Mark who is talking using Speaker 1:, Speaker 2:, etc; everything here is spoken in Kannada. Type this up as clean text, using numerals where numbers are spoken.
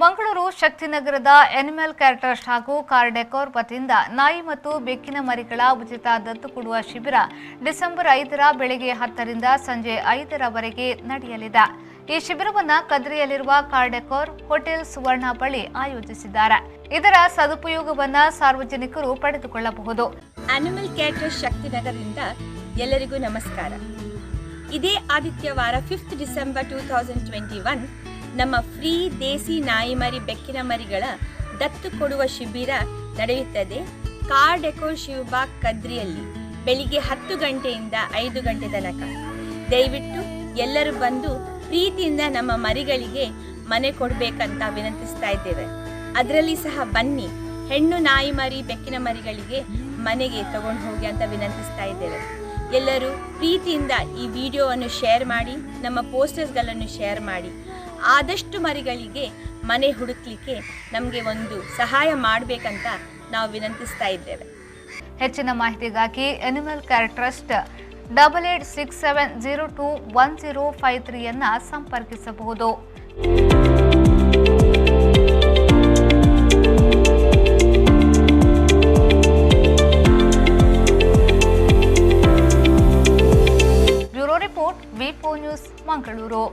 Speaker 1: ಮಂಗಳೂರು ಶಕ್ತಿನಗರದ ಎನಿಮಲ್ ಕೇರ್ ಟ್ರಸ್ಟ್ ಹಾಗೂ ಕಾರ್ ಡೆಕೋರ್ ವತಿಯಿಂದ ನಾಯಿ ಮತ್ತು ಬೆಕ್ಕಿನ ಮರಿಗಳ ಉಚಿತ ದತ್ತು ಕೊಡುವ ಶಿಬಿರ ಡಿಸೆಂಬರ್ 5ರ ಬೆಳಗ್ಗೆ 10ರಿಂದ ಸಂಜೆ 5ರವರೆಗೆ ನಡೆಯಲಿದೆ. ಈ ಶಿಬಿರವನ್ನು ಕದ್ರಿಯಲ್ಲಿರುವ ಕಾರ್ ಡೆಕೋರ್ ಹೋಟೆಲ್ ಸುವರ್ಣ ಬಳಿ ಆಯೋಜಿಸಿದ್ದಾರೆ. ಇದರ ಸದುಪಯೋಗವನ್ನು ಸಾರ್ವಜನಿಕರು ಪಡೆದುಕೊಳ್ಳಬಹುದು.
Speaker 2: ಅನಿಮಲ್ ಕೇರ್ ಟ್ರಸ್ಟ್ ಶಕ್ತಿನಗರದಿಂದ ಎಲ್ಲರಿಗೂ ನಮಸ್ಕಾರ. ಇದೇ ಆದಿತ್ಯವಾರ 5 ಡಿಸೆಂಬರ್ 2021 ನಮ್ಮ ಫ್ರೀ ದೇಸಿ ನಾಯಿ ಮರಿ ಬೆಕ್ಕಿನ ಮರಿಗಳ ದತ್ತು ಕೊಡುವ ಶಿಬಿರ ನಡೆಯುತ್ತದೆ. ಕಾರ್ ಡೆಕೋರ್ ಶಿವಬಾಗ್ ಕದ್ರಿಯಲ್ಲಿ ಬೆಳಿಗ್ಗೆ 10 ಗಂಟೆಯಿಂದ 5 ಗಂಟೆ ತನಕ. ದಯವಿಟ್ಟು ಎಲ್ಲರೂ ಬಂದು ಪ್ರೀತಿಯಿಂದ ನಮ್ಮ ಮರಿಗಳಿಗೆ ಮನೆ ಕೊಡಬೇಕಂತ ವಿನಂತಿಸ್ತಾ ಇದ್ದೇವೆ. ಅದರಲ್ಲಿ ಸಹ ಬನ್ನಿ, ಹೆಣ್ಣು ನಾಯಿ ಮರಿ ಬೆಕ್ಕಿನ ಮರಿಗಳಿಗೆ ಮನೆಗೆ ತಗೊಂಡು ಹೋಗಿ ಅಂತ ವಿನಂತಿಸ್ತಾ ಇದ್ದೇವೆ. ಎಲ್ಲರೂ ಪ್ರೀತಿಯಿಂದ ಈ ವಿಡಿಯೋವನ್ನು ಶೇರ್ ಮಾಡಿ, ನಮ್ಮ ಪೋಸ್ಟರ್ಸ್ಗಳನ್ನು ಶೇರ್ ಮಾಡಿ. ಆದಷ್ಟು ಮರಿಗಳಿಗೆ ಮನೆ ಹುಡುಕ್ಲಿಕ್ಕೆ ನಮಗೆ ಒಂದು ಸಹಾಯ ಮಾಡಬೇಕಂತ ನಾವು ವಿನಂತಿಸ್ತಾ ಇದ್ದೇವೆ.
Speaker 1: ಹೆಚ್ಚಿನ ಮಾಹಿತಿಗಾಗಿ ಅನಿಮಲ್ ಕೇರ್ ಟ್ರಸ್ಟ್ 8867021053 ಅನ್ನು ಸಂಪರ್ಕಿಸಬಹುದು. ಬ್ಯೂರೋ ರಿಪೋರ್ಟ್ ವಿ4 ನ್ಯೂಸ್ ಮಂಗಳೂರು.